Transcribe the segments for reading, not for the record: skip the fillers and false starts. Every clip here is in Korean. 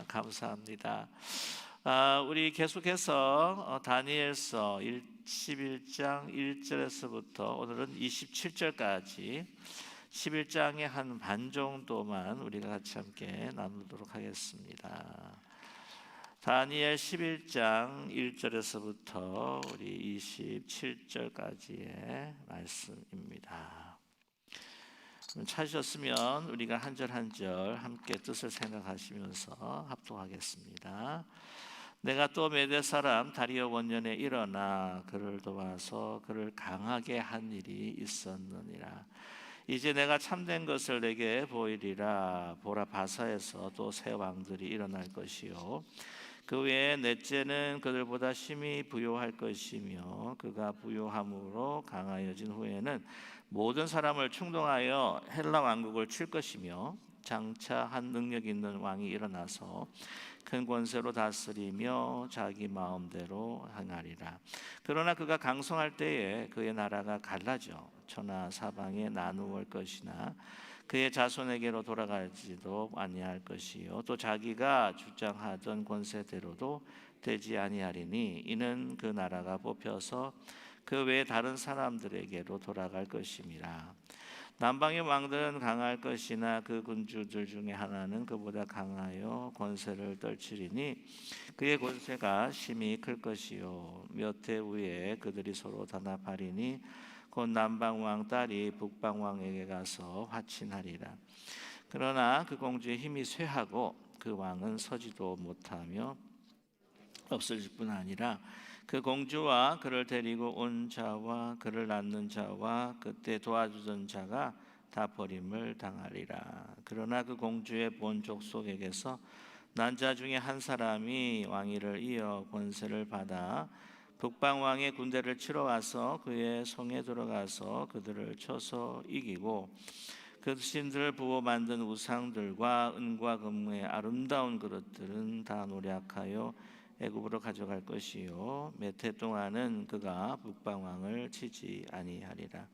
감사합니다. 우리 계속해서 다니엘서 11장 1절에서부터 오늘은 27절까지 11장의 한 반 정도만 우리가 같이 함께 나누도록 하겠습니다. 다니엘 11장 1절에서부터 우리 27절까지의 말씀입니다. 찾으셨으면 우리가 한 절 한 절 함께 뜻을 생각하시면서 합독하겠습니다. 내가 또 메대 사람 다리오 원년에 일어나 그를 도와서 그를 강하게 한 일이 있었느니라. 이제 내가 참된 것을 내게 보이리라. 보라, 바사에서 또 새 왕들이 일어날 것이요 그 외에 넷째는 그들보다 심히 부요할 것이며 그가 부요함으로 강하여진 후에는 모든 사람을 충동하여 헬라 왕국을 칠 것이며 장차 한 능력 있는 왕이 일어나서 큰 권세로 다스리며 자기 마음대로 행하리라. 그러나 그가 강성할 때에 그의 나라가 갈라져 천하 사방에 나누어 것이나 그의 자손에게로 돌아가지도 아니할 것이요 또 자기가 주장하던 권세대로도 되지 아니하리니 이는 그 나라가 뽑혀서 그 외에 다른 사람들에게로 돌아갈 것임이라. 남방의 왕들은 강할 것이나 그 군주들 중에 하나는 그보다 강하여 권세를 떨치리니 그의 권세가 심히 클 것이요 몇 해 후에 그들이 서로 단합하리니 곧 남방왕 딸이 북방왕에게 가서 화친하리라. 그러나 그 공주의 힘이 쇠하고 그 왕은 서지도 못하며 없어질 뿐 아니라 그 공주와 그를 데리고 온 자와 그를 낳는 자와 그때 도와주던 자가 다 버림을 당하리라. 그러나 그 공주의 본 족속에게서 난 자 중에 한 사람이 왕위를 이어 권세를 받아 북방왕의 군대를 치러 와서 그의 성에 들어가서 그들을 쳐서 이기고 그 신들을 부어 만든 우상들과 은과 금의 아름다운 그릇들은 다 노략하여 애굽으로 가져갈 것이요 몇 해 동안은 그가 북방왕을 치지 아니하리라.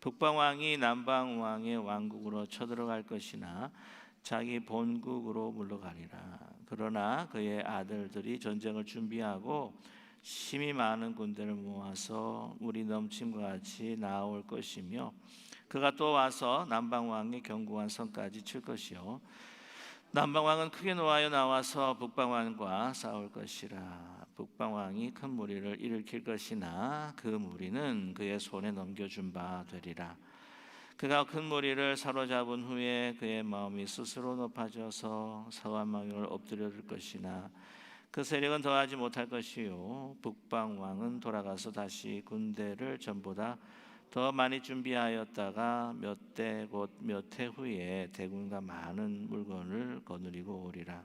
북방왕이 남방왕의 왕국으로 쳐들어갈 것이나 자기 본국으로 물러가리라. 그러나 그의 아들들이 전쟁을 준비하고 심히 많은 군대를 모아서 물이 넘침과 같이 나올 것이며 그가 또 와서 남방왕의 견고한 성까지 칠 것이요 남방왕은 크게 노하여 나와서 북방왕과 싸울 것이라. 북방왕이 큰 무리를 일으킬 것이나 그 무리는 그의 손에 넘겨준 바 되리라. 그가 큰 무리를 사로잡은 후에 그의 마음이 스스로 높아져서 사완망을 엎드려줄 것이나 그 세력은 더하지 못할 것이요 북방왕은 돌아가서 다시 군대를 전보다 더 많이 준비하였다가 몇 대 곧 몇 해 후에 대군과 많은 물건을 거느리고 오리라.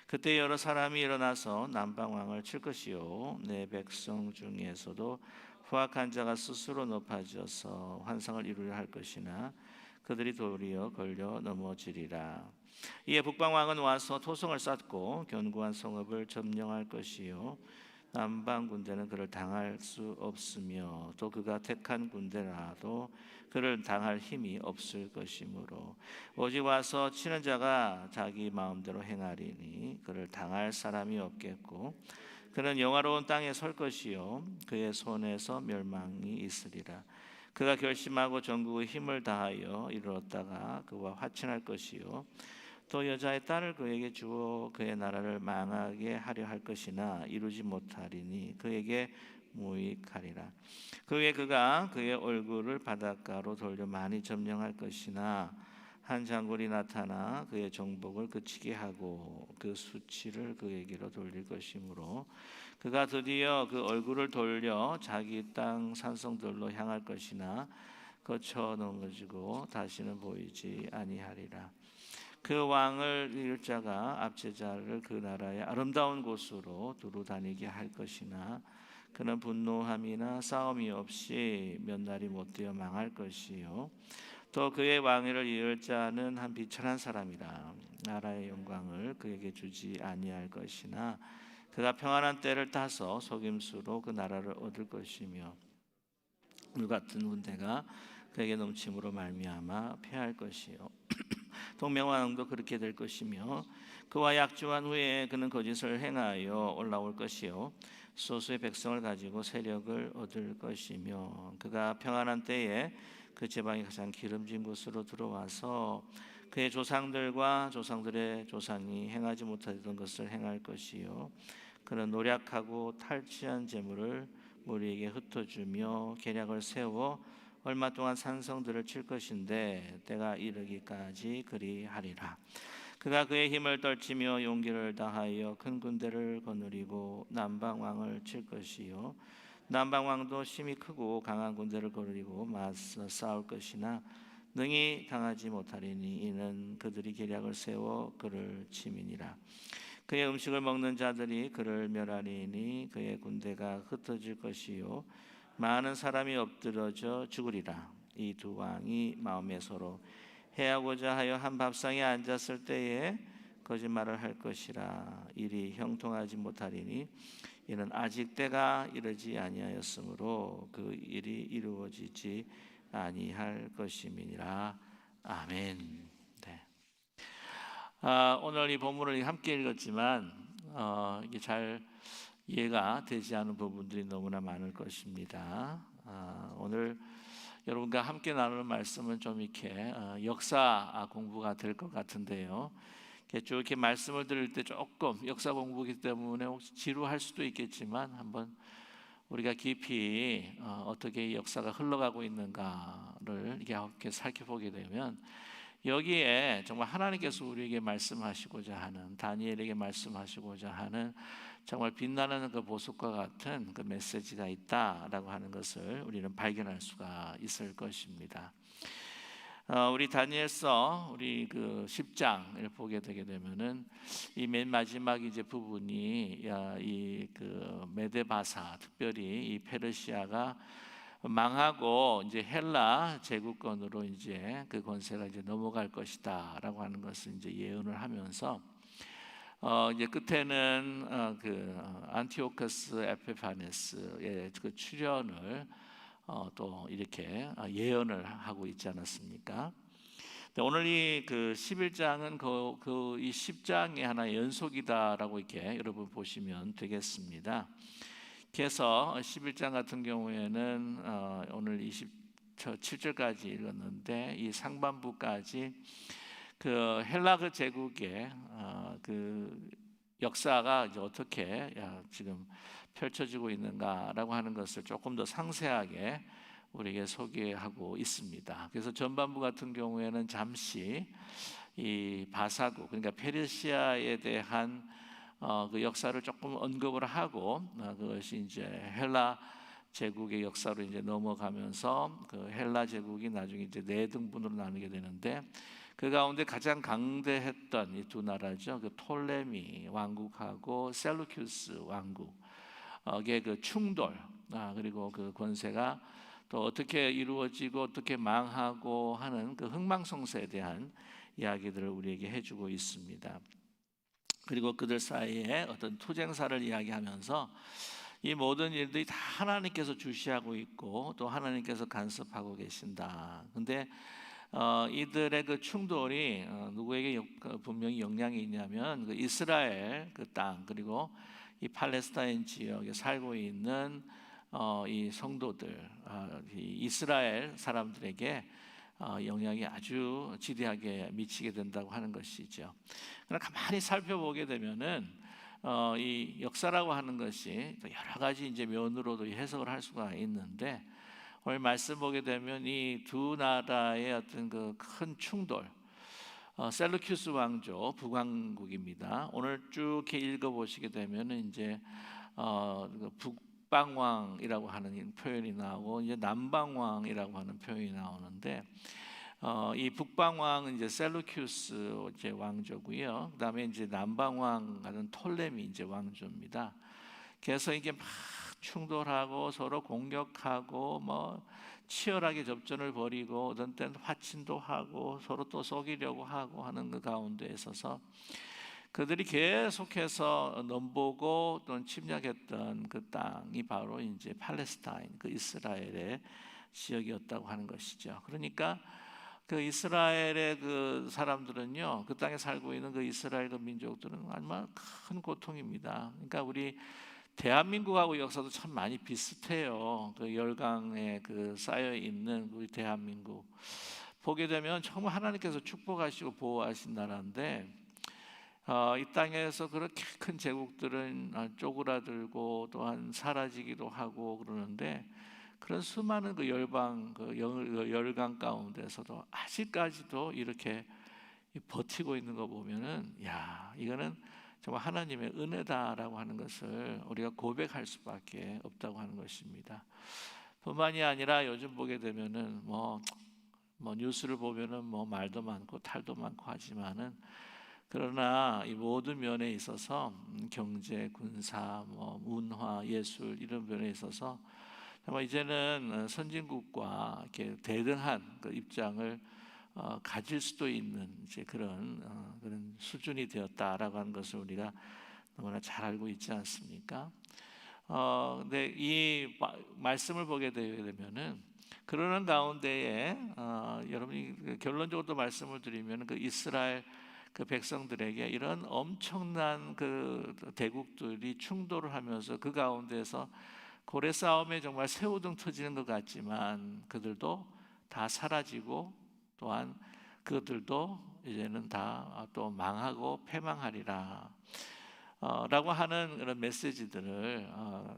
그때 여러 사람이 일어나서 남방왕을 칠 것이요 내 백성 중에서도 후악한 자가 스스로 높아져서 환상을 이루려 할 것이나 그들이 도리어 걸려 넘어지리라. 이에 북방왕은 와서 토성을 쌓고 견고한 성읍을 점령할 것이요 남방 군대는 그를 당할 수 없으며 또 그가 택한 군대라도 그를 당할 힘이 없을 것이므로 오직 와서 치는 자가 자기 마음대로 행하리니 그를 당할 사람이 없겠고 그는 영화로운 땅에 설 것이요 그의 손에서 멸망이 있으리라. 그가 결심하고 전국의 힘을 다하여 이르렀다가 그와 화친할 것이요 또 여자의 딸을 그에게 주어 그의 나라를 망하게 하려 할 것이나 이루지 못하리니 그에게 무익하리라. 그 후에 그가 그의 얼굴을 바닷가로 돌려 많이 점령할 것이나 한 장군이 나타나 그의 정복을 그치게 하고 그 수치를 그에게로 돌릴 것이므로 그가 드디어 그 얼굴을 돌려 자기 땅 산성들로 향할 것이나 거쳐 넘어지고 다시는 보이지 아니하리라. 그 왕을 이을 자가 압제자를 그 나라의 아름다운 곳으로 두루 다니게 할 것이나 그는 분노함이나 싸움이 없이 몇 날이 못되어 망할 것이요 또 그의 왕위를 이을 자는 한 비천한 사람이라. 나라의 영광을 그에게 주지 아니할 것이나 그가 평안한 때를 타서 속임수로 그 나라를 얻을 것이며 물 같은 군대가 그에게 넘침으로 말미암아 패할 것이요 동명왕도 그렇게 될 것이며 그와 약주한 후에 그는 거짓을 행하여 올라올 것이요 소수의 백성을 가지고 세력을 얻을 것이며 그가 평안한 때에 그 제방이 가장 기름진 곳으로 들어와서 그의 조상들과 조상들의 조상이 행하지 못하던 것을 행할 것이요 그는 노력하고 탈취한 재물을 우리에게 흩어주며 계략을 세워 얼마 동안 산성들을 칠 것인데 때가 이르기까지 그리하리라. 그가 그의 힘을 떨치며 용기를 다하여 큰 군대를 거느리고 남방왕을 칠 것이요 남방왕도 힘이 크고 강한 군대를 거느리고 맞서 싸울 것이나 능히 당하지 못하리니 이는 그들이 계략을 세워 그를 침이니라. 그의 음식을 먹는 자들이 그를 멸하리니 그의 군대가 흩어질 것이요 많은 사람이 엎드러져 죽으리라. 이 두 왕이 마음에 서로 해하고자 하여 한 밥상에 앉았을 때에 거짓말을 할 것이라. 일이 형통하지 못하리니 이는 아직 때가 이르지 아니하였으므로 그 일이 이루어지지 아니할 것임이니라. 아멘. 네. 오늘 이 본문을 함께 읽었지만 이게 잘 이해가 되지 않은 부분들이 너무나 많을 것입니다. 오늘 여러분과 함께 나누는 말씀은 좀 이렇게 역사 공부가 될 것 같은데요. 쭉 이렇게 말씀을 들을 때 조금 역사 공부이기 때문에 혹시 지루할 수도 있겠지만 한번 우리가 깊이 어떻게 이 역사가 흘러가고 있는가를 이렇게 살펴보게 되면 여기에 정말 하나님께서 우리에게 말씀하시고자 하는 다니엘에게 말씀하시고자 하는 정말 빛나는 그 보석과 같은 그 메시지가 있다라고 하는 것을 우리는 발견할 수가 있을 것입니다. 우리 다니엘서 우리 그 10장을 보게 되게 되면은 이 맨 마지막 이제 부분이 이 그 메데바사 특별히 이 페르시아가 망하고 이제 헬라 제국권으로 이제 그 권세가 이제 넘어갈 것이다라고 하는 것을 이제 예언을 하면서 이제 끝에는 그 안티오커스 에피파네스의 그 출현을 또 이렇게 예언을 하고 있지 않았습니까? 오늘 이 그 11장은 이 10장의 하나의 연속이다라고 이렇게 여러분 보시면 되겠습니다. 그래서 11장 같은 경우에는 오늘 27절까지 읽었는데 이 상반부까지 그 헬라 그 제국의 그 역사가 이제 어떻게 지금 펼쳐지고 있는가라고 하는 것을 조금 더 상세하게 우리에게 소개하고 있습니다. 그래서 전반부 같은 경우에는 잠시 이 바사국 그러니까 페르시아에 대한 그 역사를 조금 언급을 하고 그것이 이제 헬라 제국의 역사로 이제 넘어가면서 그 헬라 제국이 나중에 이제 네 등분으로 나누게 되는데 그 가운데 가장 강대했던 이 두 나라죠. 그 톨레미 왕국하고 셀루큐스 왕국의 그 충돌 그리고 그 권세가 또 어떻게 이루어지고 어떻게 망하고 하는 그 흥망성쇠에 대한 이야기들을 우리에게 해주고 있습니다. 그리고 그들 사이에 어떤 투쟁사를 이야기하면서 이 모든 일들이 다 하나님께서 주시하고 있고 또 하나님께서 간섭하고 계신다. 근데 이들의 그 충돌이 누구에게 분명히 영향이 있냐면 그 이스라엘 그 땅 그리고 이 팔레스타인 지역에 살고 있는 이 성도들, 이 이스라엘 사람들에게 영향이 아주 지대하게 미치게 된다고 하는 것이죠. 그러나 가만히 살펴보게 되면은 이 역사라고 하는 것이 여러 가지 이제 면으로도 해석을 할 수가 있는데 오늘 말씀 보게 되면 이 두 나라의 어떤 그 큰 충돌, 셀루큐스 왕조 북왕국입니다. 오늘 쭉 이렇게 읽어보시게 되면은 이제 북방왕이라고 하는 표현이 나오고 이제 남방왕이라고 하는 표현이 나오는데 이 북방왕은 이제 셀루큐스 이제 왕조고요. 그다음에 이제 남방왕은 톨레미 이제 왕조입니다. 그래서 이게 막 충돌하고 서로 공격하고 뭐 치열하게 접전을 벌이고 어떤 때는 화친도 하고 서로 또 속이려고 하고 하는 그 가운데 있어서 그들이 계속해서 넘보고 또는 침략했던 그 땅이 바로 이제 팔레스타인 그 이스라엘의 지역이었다고 하는 것이죠. 그러니까 그 이스라엘의 그 사람들은요, 그 땅에 살고 있는 그 이스라엘 그 민족들은 얼마나 큰 고통입니다. 그러니까 우리 대한민국하고 역사도 참 많이 비슷해요. 그 열강에 그 쌓여 있는 우리 대한민국 보게 되면 정말 하나님께서 축복하시고 보호하신 나라인데, 이 땅에서 그렇게 큰 제국들은 쪼그라들고 또한 사라지기도 하고 그러는데, 그런 수많은 그 열방, 그 열강 가운데서도 아직까지도 이렇게 버티고 있는 거 보면은, 야, 이거는 정말 하나님의 은혜다라고 하는 것을 우리가 고백할 수밖에 없다고 하는 것입니다. 뿐만이 아니라 요즘 보게 되면은 뭐 뉴스를 보면은 뭐 말도 많고 탈도 많고 하지만은, 그러나 이 모든 면에 있어서 경제, 군사, 뭐 문화, 예술 이런 면에 있어서 정말 이제는 선진국과 이렇게 대등한 그 입장을 가질 수도 있는 이제 그런 수준이 되었다라고 하는 것을 우리가 너무나 잘 알고 있지 않습니까? 근데 이 말씀을 보게 되면은 그러는 가운데에 여러분이 결론적으로 또 말씀을 드리면 그 이스라엘 그 백성들에게 이런 엄청난 그 대국들이 충돌을 하면서 그 가운데서 고래 싸움에 정말 새우등 터지는 것 같지만 그들도 다 사라지고 또한 그들도 이제는 다 또 망하고 패망하리라 라고 하는 그런 메시지들을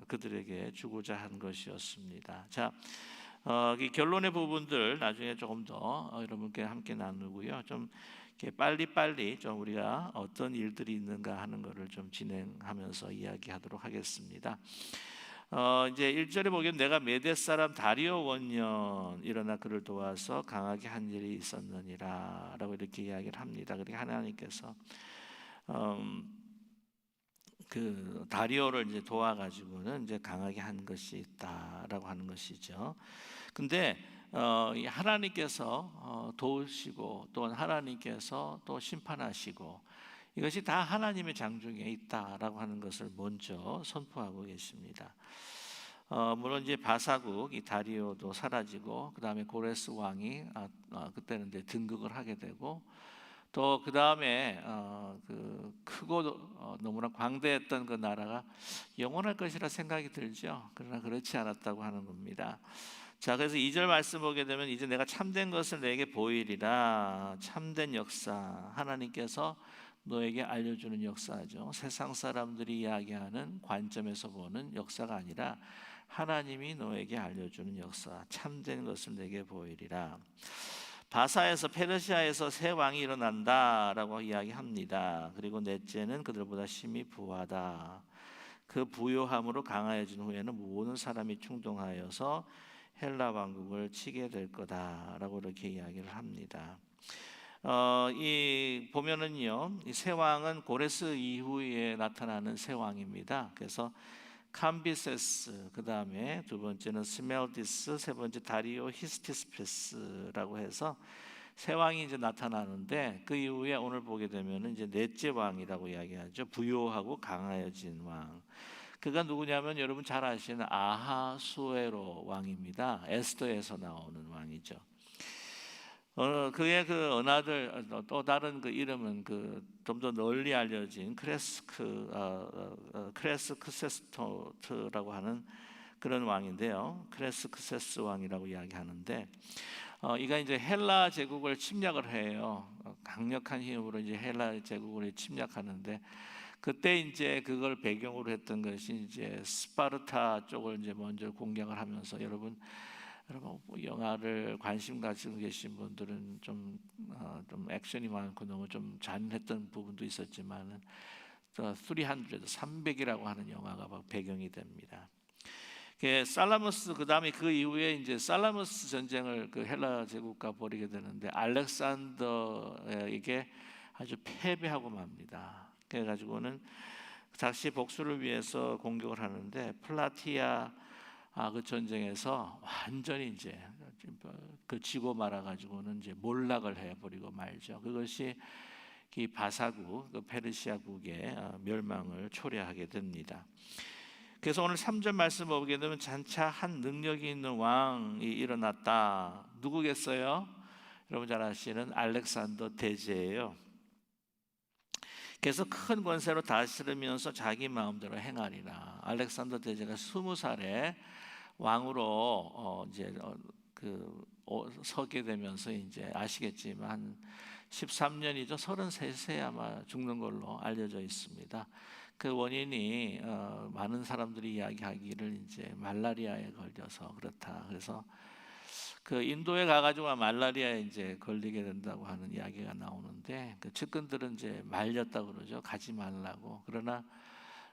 그들에게 주고자 한 것이었습니다. 자, 이 결론의 부분들 나중에 조금 더 여러분께 함께 나누고요. 좀 이렇게 빨리빨리 좀 우리가 어떤 일들이 있는가 하는 것을 좀 진행하면서 이야기하도록 하겠습니다. 이제 1절에 보면 내가 메대 사람 다리오 원년 일어나 그를 도와서 강하게 한 일이 있었느니라 라고 이렇게 이야기를 합니다. 그러니까 하나님께서 그 다리오를 이제 도와가지고는 이제 강하게 한 것이 있다라고 하는 것이죠. 근데 하나님께서 도우시고 또 하나님께서 또 심판하시고 이것이 다 하나님의 장중에 있다라고 하는 것을 먼저 선포하고 계십니다. 물론 이제 바사국 이 다리오도 사라지고 그 다음에 고레스 왕이 그때는 이제 등극을 하게 되고 또 그 다음에 그 크고 너무나 광대했던 그 나라가 영원할 것이라 생각이 들죠. 그러나 그렇지 않았다고 하는 겁니다. 자, 그래서 2절 말씀 보게 되면 이제 내가 참된 것을 내게 보이리라. 참된 역사, 하나님께서 너에게 알려주는 역사죠. 세상 사람들이 이야기하는 관점에서 보는 역사가 아니라 하나님이 너에게 알려주는 역사, 참된 것을 내게 보이리라. 바사에서 페르시아에서 새 왕이 일어난다라고 이야기합니다. 그리고 넷째는 그들보다 심히 부하다. 그 부요함으로 강하여진 후에는 모든 사람이 충동하여서 헬라 왕국을 치게 될 거다라고 이렇게 이야기를 합니다. 이 보면은요, 이 새 왕은 고레스 이후에 나타나는 새 왕입니다. 그래서 캄비세스, 그 다음에 두 번째는 스멜디스, 세 번째 다리오 히스티스페스라고 해서 새 왕이 이제 나타나는데 그 이후에 오늘 보게 되면은 이제 넷째 왕이라고 이야기하죠. 부요하고 강하여진 왕. 그가 누구냐면 여러분 잘 아시는 아하수에로 왕입니다. 에스더에서 나오는 왕이죠. 그의 그 언아들 또 다른 그 이름은 그 좀 더 널리 알려진 크레스크세스토트라고 하는 그런 왕인데요. 크레스크세스 왕이라고 이야기하는데 이가 이제 헬라 제국을 침략을 해요. 강력한 힘으로 이제 헬라 제국을 침략하는데 그때 이제 그걸 배경으로 했던 것이 이제 스파르타 쪽을 이제 먼저 공격을 하면서 여러분 영화를 관심 가지고 계신 분들은 좀 액션이 많고 너무 좀 잔인했던 부분도 있었지만은 300이라고 하는 영화가 배경이 됩니다. 살라무스 그 다음에 그 이후에 이제 살라무스 전쟁을 그 헬라 제국과 벌이게 되는데 알렉산더에게 아주 패배하고 맙니다. 그래가지고는 다시 복수를 위해서 공격을 하는데 플라티아 그 전쟁에서 완전히 이제 그 지고 말아가지고는 이제 몰락을 해버리고 말죠. 그것이 이 바사국, 그 페르시아국의 멸망을 초래하게 됩니다. 그래서 오늘 3절 말씀 보게 되면 장차 한 능력이 있는 왕이 일어났다. 누구겠어요? 여러분 잘 아시는 알렉산더 대제예요. 그래서 큰 권세로 다스리면서 자기 마음대로 행하리라. 알렉산더 대제가 20살에 왕으로 서게 되면서 이제 아시겠지만 한 13년이죠. 33세에 아마 죽는 걸로 알려져 있습니다. 그 원인이 많은 사람들이 이야기하기를 이제 말라리아에 걸려서 그렇다. 그래서 그 인도에 가가지고 말라리아에 이제 걸리게 된다고 하는 이야기가 나오는데 그 측근들은 이제 말렸다 그러죠. 가지 말라고. 그러나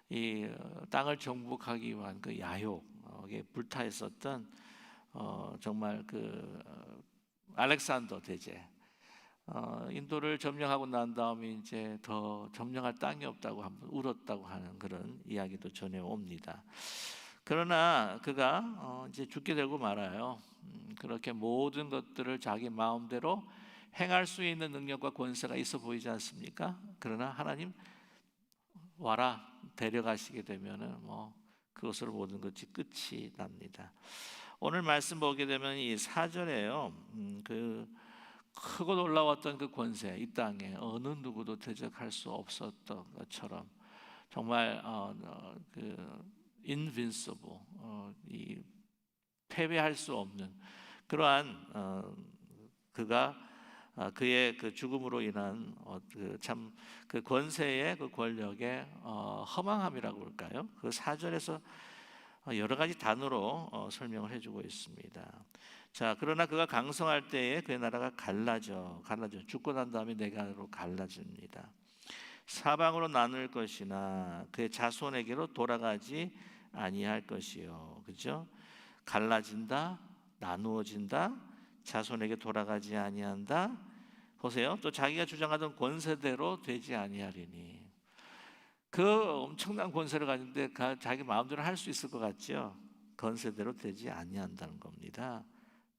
이 땅을 정복하기 위한 그 야욕에 불타 있었던 정말 알렉산더 대제 인도를 점령하고 난 다음에 이제 더 점령할 땅이 없다고 한번 울었다고 하는 그런 이야기도 전해옵니다. 그러나 그가 이제 죽게 되고 말아요. 그렇게 모든 것들을 자기 마음대로 행할 수 있는 능력과 권세가 있어 보이지 않습니까? 그러나 하나님 와라 데려가시게 되면은 그것으로 모든 것이 끝이 납니다. 오늘 말씀 보게 되면 이 4절에요. 그 크고 놀라웠던 그 권세, 이 땅에 어느 누구도 대적할 수 없었던 것처럼 정말 invincible, 이 패배할 수 없는 그러한 그가 그의 그 죽음으로 인한 그 권세의 그 권력의 허망함이라고 할까요? 그 4절에서 여러 가지 단어로 설명을 해주고 있습니다. 자, 그러나 그가 강성할 때에 그의 나라가 갈라져 죽고 난 다음에 내가로 갈라집니다. 사방으로 나눌 것이나 그의 자손에게로 돌아가지 아니할 것이요. 그죠? 갈라진다, 나누어진다, 자손에게 돌아가지 아니한다. 보세요. 또 자기가 주장하던 권세대로 되지 아니하리니. 그 엄청난 권세를 가진데 자기 마음대로 할 수 있을 것 같죠? 권세대로 되지 아니한다는 겁니다.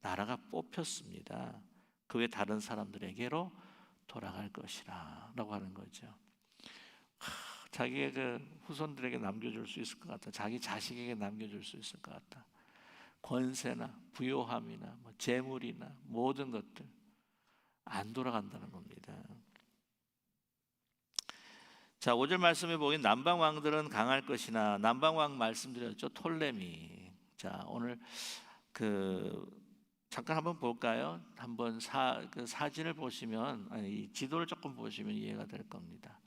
나라가 뽑혔습니다. 그 외 다른 사람들에게로 돌아갈 것이라 라고 하는 거죠. 자기의 그 후손들에게 남겨줄 수 있을 것 같다. 자기 자식에게 남겨줄 수 있을 것 같다. 권세나 부요함이나 재물이나 모든 것들 안 돌아간다는 겁니다. 자, 5절 말씀에 보면 남방 왕들은 강할 것이나 남방 왕 말씀드렸죠. 톨레미. 자, 오늘 잠깐 한번 볼까요? 한번 사진을 보시면 이 지도를 조금 보시면 이해가 될 겁니다.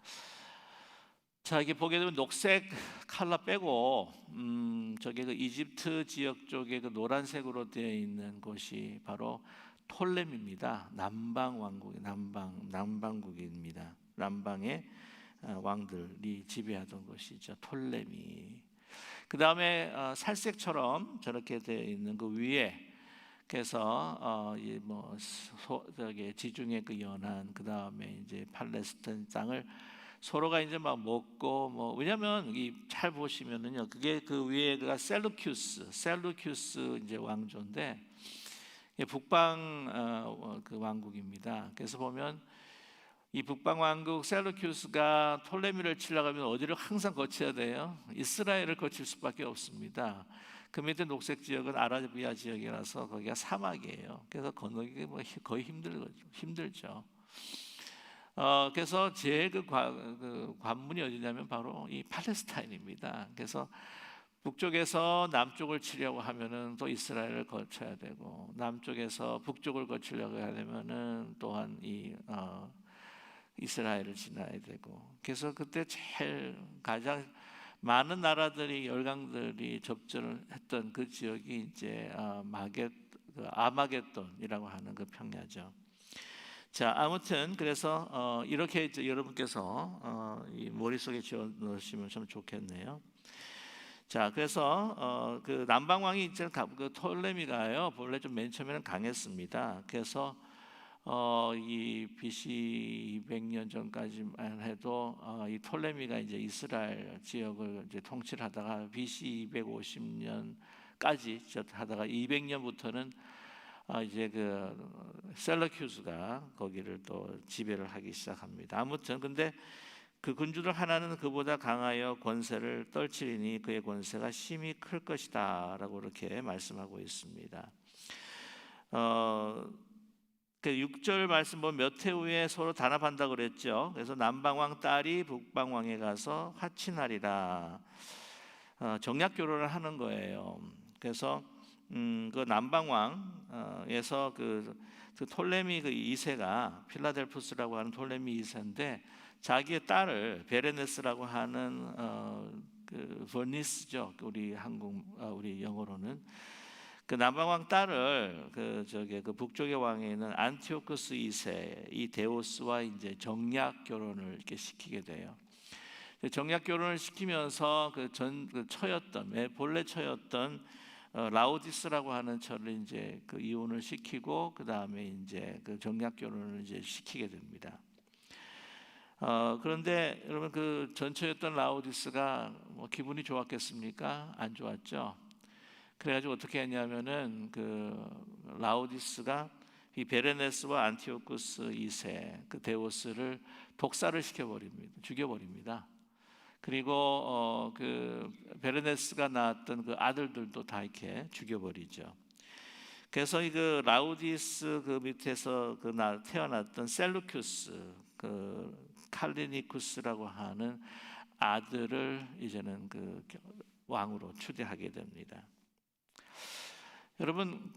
자, 이게 보게 되면 녹색 컬러 빼고 저게 그 이집트 지역 쪽에 그 노란색으로 되어 있는 곳이 바로 톨렘입니다. 남방 왕국의 남방국입니다. 남방의 왕들이 지배하던 곳이죠. 톨레미. 그 다음에 살색처럼 저렇게 되어 있는 그 위에 그래서 지중해 그 연안 그 다음에 이제 팔레스타인 땅을 서로가 이제 막 먹고 왜냐면 잘 보시면은요 그게 그 위에 그 셀루큐스 이제 왕조인데 북방 그 왕국입니다. 그래서 보면 이 북방 왕국 셀루큐스가 톨레미를 치려고 하면 어디를 항상 거쳐야 돼요? 이스라엘을 거칠 수밖에 없습니다. 그 밑에 녹색 지역은 아라비아 지역이라서 거기가 사막이에요. 그래서 건너기 거의 힘들죠. 그래서 제일 그 관문이 어디냐면 바로 이 팔레스타인입니다. 그래서 북쪽에서 남쪽을 치려고 하면은 또 이스라엘을 거쳐야 되고 남쪽에서 북쪽을 거치려고 하려면은 또한 이스라엘을 지나야 되고 그래서 그때 제일 가장 많은 나라들이 열강들이 접전을 했던 그 지역이 이제 아마겟돈이라고 하는 그 평야죠. 자, 아무튼 그래서 이렇게 이제 여러분께서 이 머릿속에 지어 넣으시면 참 좋겠네요. 자, 그래서 그 남방 왕이 이제 그 톨레미가요 본래 좀 맨 처음에는 강했습니다. 그래서 이 BC 200년 전까지만 해도 이 톨레미가 이제 이스라엘 지역을 이제 통치를 하다가 BC 250년까지 하다가 200년부터는 이제 그 셀러큐스가 거기를 또 지배를 하기 시작합니다. 아무튼 근데 그 군주들 하나는 그보다 강하여 권세를 떨치리니 그의 권세가 심히 클 것이다라고 이렇게 말씀하고 있습니다. 그 6절 말씀 보면 몇 해 후에 서로 단합한다고 그랬죠. 그래서 남방왕 딸이 북방왕에 가서 화친하리라. 정략 결혼을 하는 거예요. 그래서 그 남방왕에서 그 톨레미 그 2세가 필라델푸스라고 하는 톨레미 2세인데 자기의 딸을 베레네스라고 하는 그 버니스죠. 우리 우리 영어로는 그 남방왕 딸을 그 북쪽의 왕에 있는 안티오쿠스 2세 이 데오스와 이제 정략 결혼을 이렇게 시키게 돼요. 정략 결혼을 시키면서 그 처였던 본래 처였던 라오디스라고 하는 처를 이제 그 이혼을 시키고 그 다음에 이제 그 정략 결혼을 이제 시키게 됩니다. 그런데 여러분 그 전처였던 라오디스가 뭐 기분이 좋았겠습니까? 안 좋았죠. 그래가지고 어떻게 했냐면은 그 라오디스가 이 베레네스와 안티오쿠스 2세 그 데오스를 독사를 시켜버립니다. 죽여버립니다. 그리고 그 베르네스가 낳았던 그 아들들도 다 이렇게 죽여버리죠. 그래서 그 라우디스 그 밑에서 태어났던 셀루큐스 그 칼리니쿠스라고 하는 아들을 이제는 그 왕으로 추대하게 됩니다. 여러분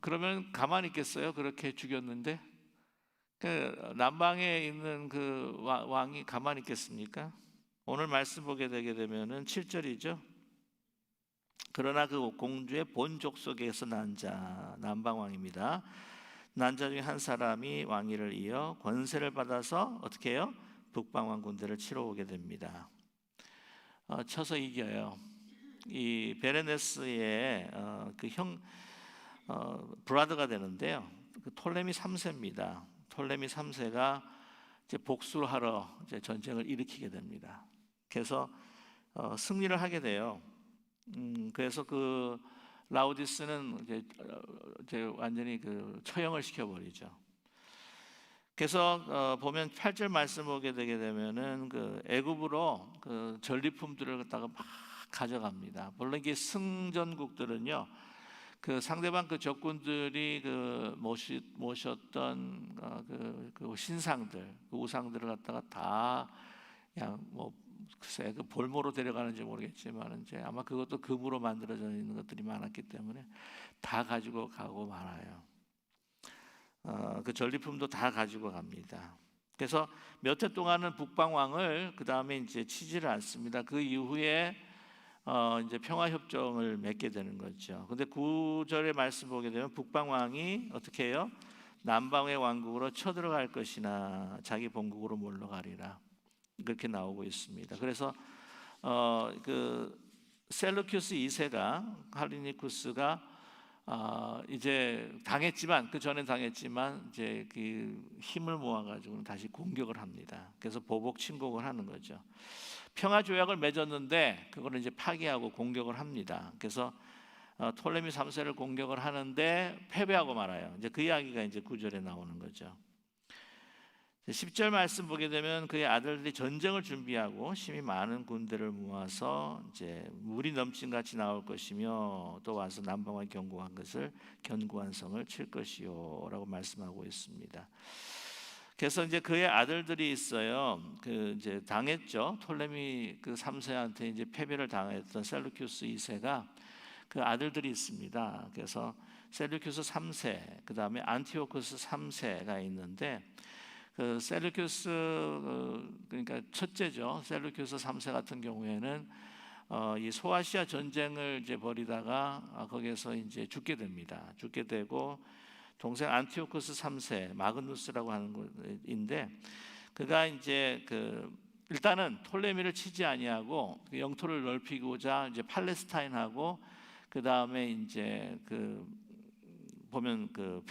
그러면 가만히 있겠어요? 그렇게 죽였는데 그 남방에 있는 그 왕이 가만히 있겠습니까? 오늘 말씀 보게 되게 되면은 7절이죠. 그러나 그 공주의 본 족속에서 난 자 남방왕입니다. 난 자 중에 한 사람이 왕위를 이어 권세를 받아서 어떻게 해요? 북방왕 군대를 치러 오게 됩니다. 쳐서 이겨요. 이 베레네스의 그 형 브라더가 되는데요. 그 톨레미 3세입니다. 톨레미 3세가 이제 복수를 하러 이제 전쟁을 일으키게 됩니다. 그래서 승리를 하게 돼요. 그래서 그 라우디스는 이제 완전히 그 처형을 시켜버리죠. 그래서 보면 8절 말씀 보게 되게 되면은 그 애굽으로 그 전리품들을 갖다가 막 가져갑니다. 물론 이게 승전국들은요, 그 상대방 그 적군들이 그 모셨던 그 신상들, 그 우상들을 갖다가 다 그냥 뭐 글쎄 그 볼모로 데려가는지 모르겠지만 이제 아마 그것도 금으로 만들어져 있는 것들이 많았기 때문에 다 가지고 가고 말아요. 그 전리품도 다 가지고 갑니다. 그래서 몇 해 동안은 북방왕을 그 다음에 이제 치지를 않습니다. 그 이후에 이제 평화협정을 맺게 되는 거죠. 근데 9절의 말씀 보게 되면 북방왕이 어떻게 해요? 남방의 왕국으로 쳐들어갈 것이나 자기 본국으로 물러가리라. 그렇게 나오고 있습니다. 그래서 그 셀루큐스 2세가 할리니쿠스가 이제 당했지만 그 전에 당했지만 이제 그 힘을 모아가지고 다시 공격을 합니다. 그래서 보복 침공을 하는 거죠. 평화 조약을 맺었는데 그거를 이제 파기하고 공격을 합니다. 그래서 톨레미 3세를 공격을 하는데 패배하고 말아요. 이제 그 이야기가 이제 9절에 나오는 거죠. 10절 말씀 보게 되면 그의 아들들이 전쟁을 준비하고 심히 많은 군대를 모아서 이제 물이 넘친 같이 나올 것이며 또 와서 남방과 견고한 성을 칠 것이요라고 말씀하고 있습니다. 그래서 이제 그의 아들들이 있어요. 그 이제 당했죠. 톨레미 그 3세한테 이제 패배를 당했던 셀루큐스 2세가 그 아들들이 있습니다. 그래서 셀루큐스 3세, 그 다음에 안티오쿠스 3세가 있는데 그 셀루큐스 그러니까 첫째죠. 셀루큐스 3세 같은 경우에는 이 소아시아 전쟁을 이제 벌이다가 거기에서 이제 죽게 됩니다. 죽게 되고 동생 안티오쿠스 3세 마그누스라고 하는 것인데 그가 이제 그 일단은 톨레미를 치지 아니하고 영토를 넓히고자 이제 팔레스타인하고 그 다음에 이제 그 보면 그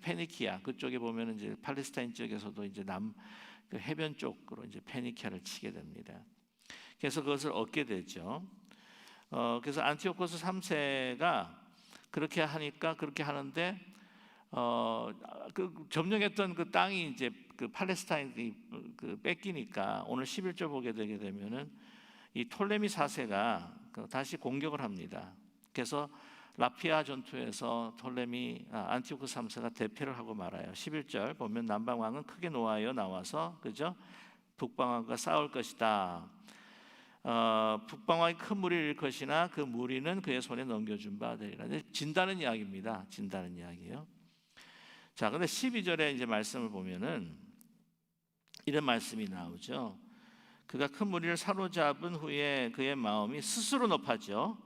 페니키아 그쪽에 보면 이제 팔레스타인 쪽에서도 이제 그 해변 쪽으로 이제 페니키아를 치게 됩니다. 그래서 그것을 얻게 되죠. 그래서 안티오코스 3세가 그렇게 하니까 그렇게 하는데 그 점령했던 그 땅이 이제 그 팔레스타인이 그 뺏기니까 오늘 11절 보게 되게 되면은 이 톨레미 4세가 다시 공격을 합니다. 그래서 라피아 전투에서 안티오쿠스 3세가 대패를 하고 말아요. 11절 보면 남방 왕은 크게 노하여 나와서 그죠? 북방 왕과 싸울 것이다. 북방 왕이 큰 무리를 일것이나 그 무리는 그의 손에 넘겨준 바 되리라. 진다는 이야기입니다. 진다는 이야기예요. 자, 근데 12절에 이제 말씀을 보면은 이런 말씀이 나오죠. 그가 큰 무리를 사로잡은 후에 그의 마음이 스스로 높아져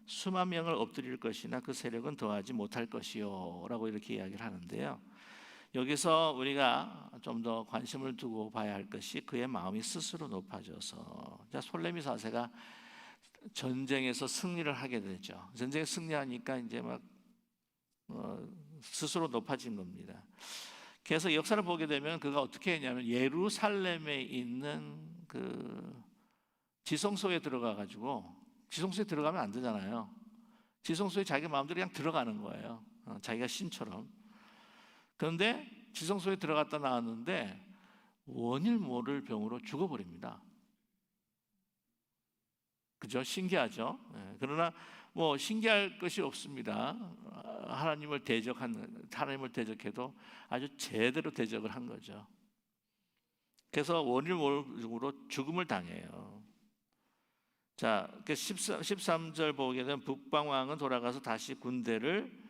수만 명을 엎드릴 것이나 그 세력은 더하지 못할 것이요 라고 이렇게 이야기를 하는데요. 여기서 우리가 좀 더 관심을 두고 봐야 할 것이 그의 마음이 스스로 높아져서, 자, 솔레미 4세가 전쟁에서 승리를 하게 되죠. 전쟁에 승리하니까 이제 막 스스로 높아진 겁니다. 그래서 역사를 보게 되면 그가 어떻게 했냐면 예루살렘에 있는 그 지성소에 들어가 가지고, 지성소에 들어가면 안 되잖아요. 지성소에 자기 마음대로 그냥 들어가는 거예요. 자기가 신처럼. 그런데 지성소에 들어갔다 나왔는데 원인 모를 병으로 죽어버립니다. 그죠? 신기하죠? 그러나 뭐 신기할 것이 없습니다. 하나님을 대적해도 아주 제대로 대적을 한 거죠. 그래서 원인 모르고 죽음을 당해요. 자, 13절 보게 되면 북방 왕은 돌아가서 다시 군대를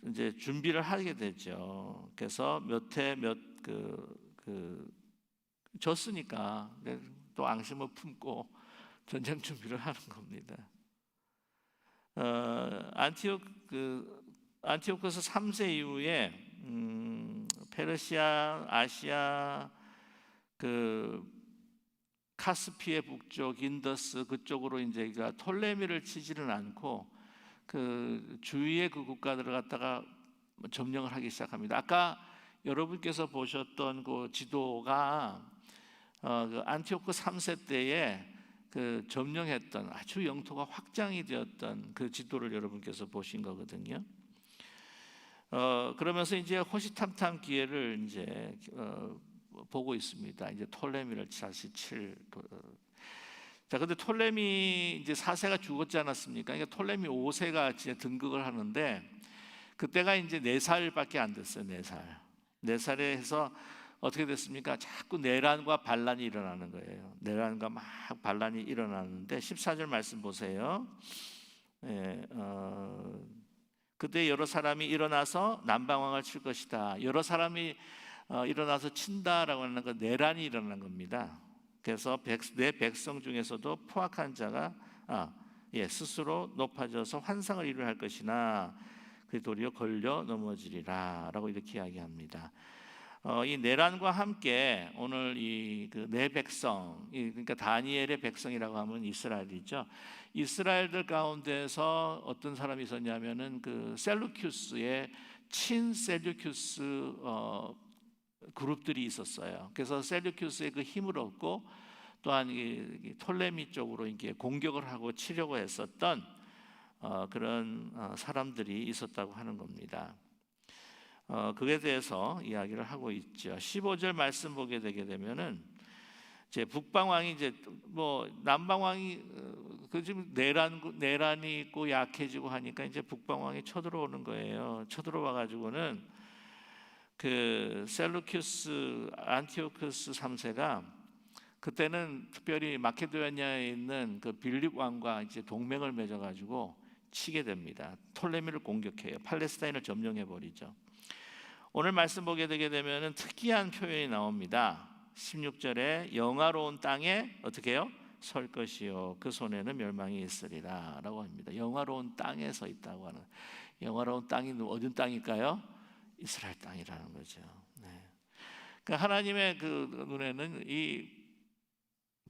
이제 준비를 하게 되죠. 그래서 졌으니까 또 앙심을 품고 전쟁 준비를 하는 겁니다. 안티오코스 3세 이후에 페르시아, 아시아, 카스피의 북쪽, 인더스 그쪽으로 이제 톨레미를 치지는 않고 그 주위의 그 국가들을 갖다가 점령을 하기 시작합니다. 아까 여러분께서 보셨던 그 지도가 그 안티오크 3세 때에 그 점령했던 아주 영토가 확장이 되었던 그 지도를 여러분께서 보신 거거든요. 그러면서 이제 호시탐탐 기회를 이제 보고 있습니다. 이제 톨레미를 다시 자, 근데 톨레미 이제 4세가 죽었지 않았습니까? 그러니까 톨레미 5세가 이제 등극을 하는데 그때가 이제 4살밖에 안 됐어요. 4살. 4살에 해서 어떻게 됐습니까? 자꾸 내란과 반란이 일어나는 거예요. 내란과 막 반란이 일어나는데 14절 말씀 보세요. 그때 여러 사람이 일어나서 남방왕을 칠 것이다. 여러 사람이 일어나서 친다라고 하는 건 내란이 일어난 겁니다. 그래서 내 백성 중에서도 포악한 자가 스스로 높아져서 환상을 이루려 할 것이나 그 도리어 걸려 넘어지리라 라고 이렇게 이야기합니다. 이 내란과 함께 오늘 내 백성, 그러니까 다니엘의 백성이라고 하면 이스라엘이죠. 이스라엘들 가운데서 어떤 사람이 있었냐면은 그 셀루큐스의 친셀루큐스 그룹들이 있었어요. 그래서 셀루큐스의 그 힘을 얻고 또한 이 톨레미 쪽으로 이게 공격을 하고 치려고 했었던 그런 사람들이 있었다고 하는 겁니다. 그에 대해서 이야기를 하고 있죠. 15절 말씀 보게 되게 되면은 이제 북방 왕이 이제 뭐 남방 왕이 그 지금 내란이 있고 약해지고 하니까 이제 북방 왕이 쳐들어오는 거예요. 쳐들어와 가지고는 그 셀루큐스 안티오쿠스 3세가 그때는 특별히 마케도니아에 있는 그 빌립 왕과 이제 동맹을 맺어 가지고 치게 됩니다. 톨레미를 공격해요. 팔레스타인을 점령해 버리죠. 오늘 말씀 보게 되게 되면은 특이한 표현이 나옵니다. 16절에 영화로운 땅에 어떻게 해요? 설 것이요 그 손에는 멸망이 있으리라 라고 합니다. 영화로운 땅에 서 있다고 하는, 영화로운 땅이 어떤 땅일까요? 이스라엘 땅이라는 거죠. 그러니까 하나님의 그 눈에는 이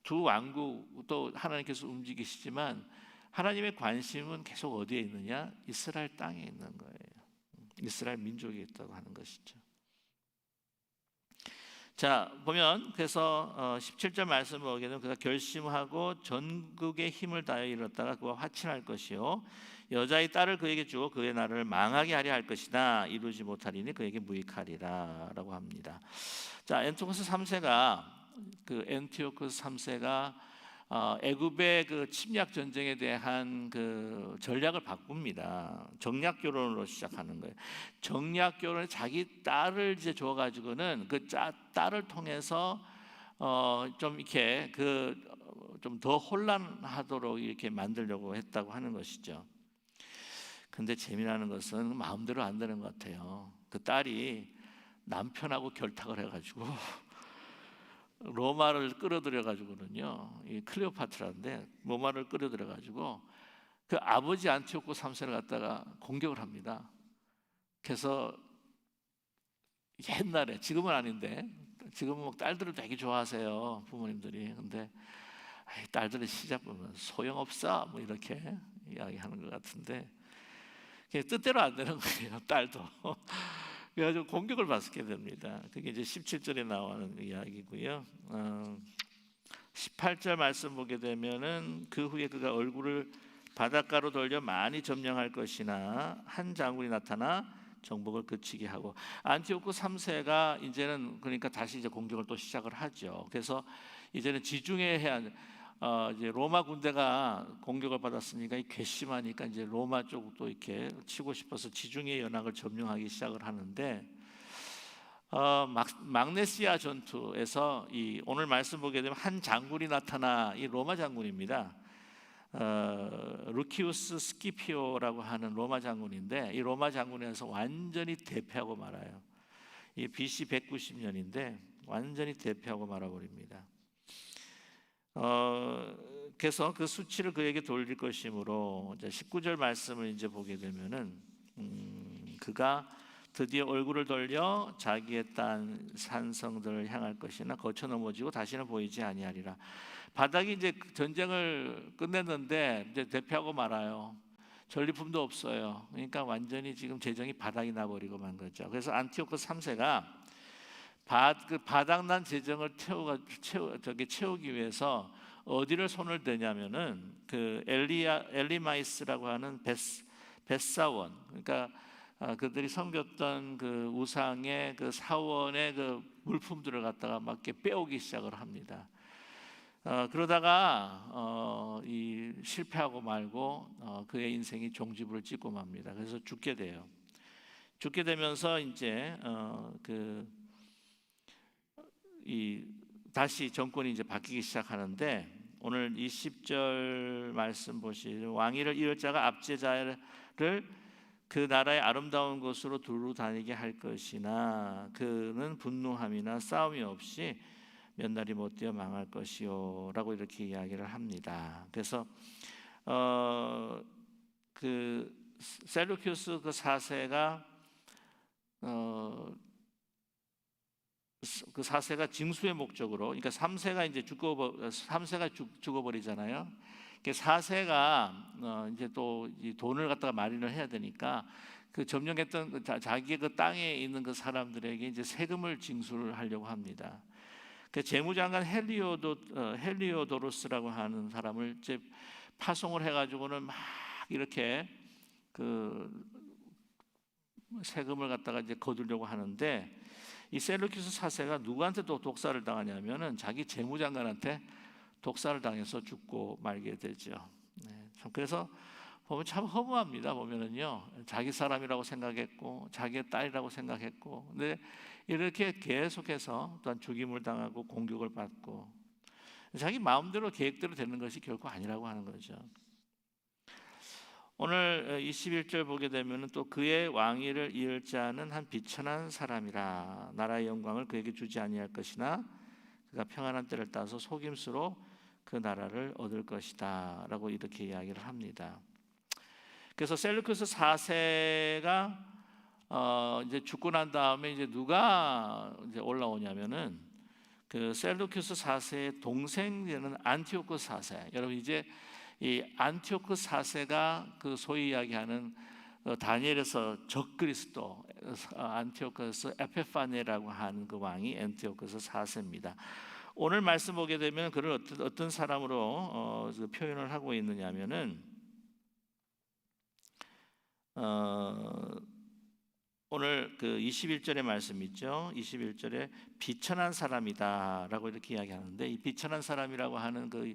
두 왕국도 하나님께서 움직이시지만 하나님의 관심은 계속 어디에 있느냐? 이스라엘 땅에 있는 거예요. 이스라엘 민족이 있다고 하는 것이죠. 자, 보면 그래서 17절 말씀을 보게 되면 그가 결심하고 전국의 힘을 다하여 이뤘다가 그와 화친할 것이요 여자의 딸을 그에게 주어 그의 나라를 망하게 하려 할 것이다. 이루지 못하리니 그에게 무익하리라 라고 합니다. 자, 엔티오쿠스 3세가 애굽의 그 침략 전쟁에 대한 그 전략을 바꿉니다. 정략 결혼으로 시작하는 거예요. 정략 결혼에 자기 딸을 이제 줘가지고는 그 딸을 통해서 좀 이렇게 좀 더 혼란하도록 이렇게 만들려고 했다고 하는 것이죠. 근데 재미나는 것은 마음대로 안 되는 것 같아요. 그 딸이 남편하고 결탁을 해가지고 로마를 끌어들여 가지고는요, 이 클레오파트라인데 로마를 끌어들여 가지고 그 아버지 안티오코 3세를 갖다가 공격을 합니다. 그래서 옛날에, 지금은 아닌데, 지금은 뭐 딸들을 되게 좋아하세요, 부모님들이. 근데 딸들의 시작 보면 소용없어 뭐 이렇게 이야기하는 것 같은데, 그게 뜻대로 안 되는 거예요, 딸도. 그래가지고 공격을 받게 됩니다. 그게 이제 17절에 나오는 이야기고요. 18절 말씀 보게 되면은 그 후에 그가 얼굴을 바닷가로 돌려 많이 점령할 것이나 한 장군이 나타나 정복을 그치게 하고, 안티오코 3세가 이제는 그러니까 다시 이제 공격을 또 시작을 하죠. 그래서 이제는 지중해 해안, 이제 로마 군대가 공격을 받았으니까 괘씸하니까 이제 로마 쪽도 이렇게 치고 싶어서 지중해 연합을 점령하기 시작을 하는데, magnesia 전투에서 이 오늘 말씀 보게 되면 한 장군이 나타나, 이 로마 장군입니다. 루키우스 스키피오라고 하는 로마 장군인데, 이 로마 장군에서 완전히 대패하고 말아요. 이 BC 190년인데 완전히 대패하고 말아버립니다. 그래서 그 수치를 그에게 돌릴 것이므로, 이제 19절 말씀을 이제 보게 되면은 그가 드디어 얼굴을 돌려 자기의 딴 산성들을 향할 것이나 거쳐 넘어지고 다시는 보이지 아니하리라. 바닥이 이제 전쟁을 끝냈는데 이제 대패하고 말아요. 전리품도 없어요. 그러니까 완전히 지금 재정이 바닥이 나버리고 만 거죠. 그래서 안티오코 3세가 그 바닥난 재정을 채우기 위해서 어디를 손을 대냐면은 그 엘리마이스라고 하는 벳사원, 그러니까 그들이 섬겼던 그 우상의 그 사원의 그 물품들을 갖다가 막 이렇게 빼오기 시작을 합니다. 그러다가 이 실패하고 말고 그의 인생이 종지부를 찍고 맙니다. 그래서 죽게 돼요. 죽게 되면서 이제 다시 정권이 이제 바뀌기 시작하는데, 오늘 20절 말씀 보시면 왕위를 이을 자가 압제자를 그 나라의 아름다운 곳으로 두루 다니게 할 것이나 그는 분노함이나 싸움이 없이 몇 날이 못 되어 망할 것이요라고 이렇게 이야기를 합니다. 그래서 그 셀루키우스 그 4세가 그 4세가 징수의 목적으로, 그러니까 3세가 이제 죽어버리잖아요. 4세가 이제 또 이 돈을 갖다가 마련을 해야 되니까 그 점령했던 자기의 그 땅에 있는 그 사람들에게 이제 세금을 징수를 하려고 합니다. 그 재무장관 헬리오도로스라고 하는 사람을 이제 파송을 해가지고는 막 이렇게 그 세금을 갖다가 이제 거두려고 하는데, 이 셀루키스 4세가 누구한테 또 독사를 당하냐면은 자기 재무장관한테 독사를 당해서 죽고 말게 되죠. 그래서 보면 참 허무합니다. 보면은요, 자기 사람이라고 생각했고 자기의 딸이라고 생각했고, 근데 이렇게 계속해서 또한 죽임을 당하고 공격을 받고, 자기 마음대로 계획대로 되는 것이 결코 아니라고 하는 거죠. 오늘 21절 보게 되면 또 그의 왕위를 이을 자는 한 비천한 사람이라, 나라의 영광을 그에게 주지 아니할 것이나 그가 평안한 때를 따서 속임수로 그 나라를 얻을 것이다 라고 이렇게 이야기를 합니다. 그래서 셀루키스 4세가 이제 죽고 난 다음에 이제 누가 이제 올라오냐면은 그 셀루키스 4세의 동생되는 안티오코 4세. 여러분, 이제 이 안티오코 4세가 그 소위 이야기하는 다니엘에서 적그리스도, 안티오코스 에페파네라고 하는 그 왕이 안티오코스 4세입니다. 오늘 말씀 보게 되면 그를 어떤 사람으로 표현을 하고 있느냐면은 오늘 그 21절의 말씀 있죠. 21절에 비천한 사람이다라고 이렇게 이야기하는데, 이 비천한 사람이라고 하는 그